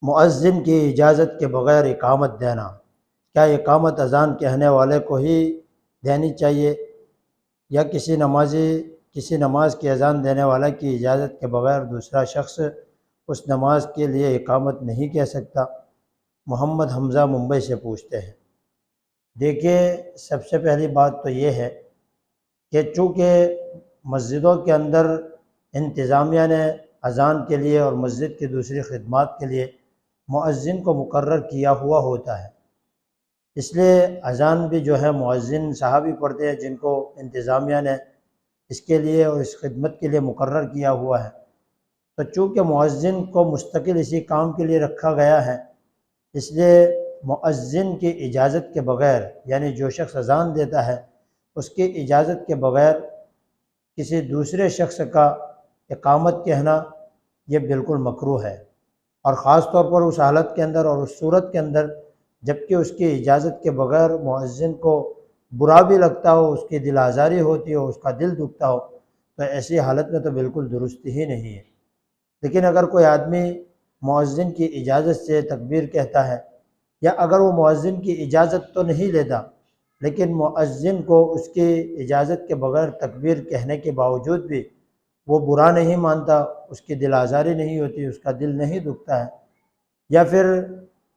مؤذن کی اجازت کے بغیر اقامت دینا، کیا اقامت اذان کہنے والے کو ہی دینی چاہیے یا کسی نماز کی اذان دینے والا کی اجازت کے بغیر دوسرا شخص اس نماز کے لیے اقامت نہیں کہہ سکتا؟ محمد حمزہ ممبئی سے پوچھتے ہیں۔ دیکھیے، سب سے پہلی بات تو یہ ہے کہ چونکہ مسجدوں کے اندر انتظامیہ نے اذان کے لیے اور مسجد کی دوسری خدمات کے لیے مؤذن کو مقرر کیا ہوا ہوتا ہے، اس لیے اذان بھی جو ہے مؤذن صاحب ہی پڑھتے ہیں جن کو انتظامیہ نے اس کے لیے اور اس خدمت کے لیے مقرر کیا ہوا ہے۔ تو چونکہ مؤذن کو مستقل اسی کام کے لیے رکھا گیا ہے، اس لیے مؤذن کی اجازت کے بغیر، یعنی جو شخص اذان دیتا ہے اس کی اجازت کے بغیر کسی دوسرے شخص کا اقامت کہنا یہ بالکل مکروہ ہے، اور خاص طور پر اس حالت کے اندر اور اس صورت کے اندر جبکہ اس کی اجازت کے بغیر مؤذن کو برا بھی لگتا ہو، اس کی دل آزاری ہوتی ہو، اس کا دل دکھتا ہو، تو ایسی حالت میں تو بالکل درست ہی نہیں ہے۔ لیکن اگر کوئی آدمی مؤذن کی اجازت سے تکبیر کہتا ہے، یا اگر وہ مؤذن کی اجازت تو نہیں لیتا لیکن مؤذن کو اس کی اجازت کے بغیر تکبیر کہنے کے باوجود بھی وہ برا نہیں مانتا، اس کی دل آزاری نہیں ہوتی، اس کا دل نہیں دکھتا ہے، یا پھر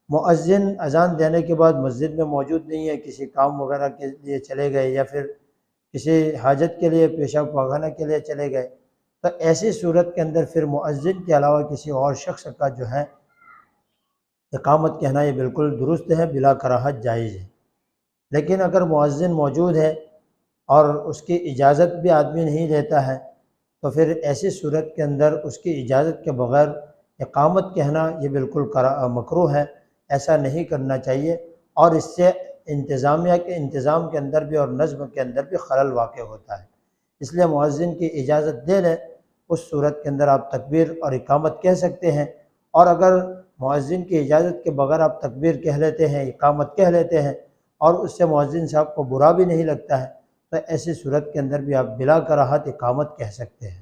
مؤذن اذان دینے کے بعد مسجد میں موجود نہیں ہے، کسی کام وغیرہ کے لیے چلے گئے یا پھر کسی حاجت کے لیے، پیشاب پاخانہ کے لیے چلے گئے، تو ایسی صورت کے اندر پھر مؤذن کے علاوہ کسی اور شخص کا جو ہے اقامت کہنا یہ بالکل درست ہے، بلا کراہت جائز ہے۔ لیکن اگر مؤذن موجود ہے اور اس کی اجازت بھی آدمی نہیں لیتا ہے تو پھر ایسی صورت کے اندر اس کی اجازت کے بغیر اقامت کہنا یہ بالکل مکروہ ہے، ایسا نہیں کرنا چاہیے، اور اس سے انتظامیہ کے انتظام کے اندر بھی اور نظم کے اندر بھی خلل واقع ہوتا ہے۔ اس لیے مؤذن کی اجازت دے لیں، اس صورت کے اندر آپ تکبیر اور اقامت کہہ سکتے ہیں، اور اگر مؤذن کی اجازت کے بغیر آپ تکبیر کہہ لیتے ہیں، اقامت کہہ لیتے ہیں اور اس سے مؤذن صاحب کو برا بھی نہیں لگتا ہے، تو ایسی صورت کے اندر بھی آپ بلا کراہت اقامت کہہ سکتے ہیں۔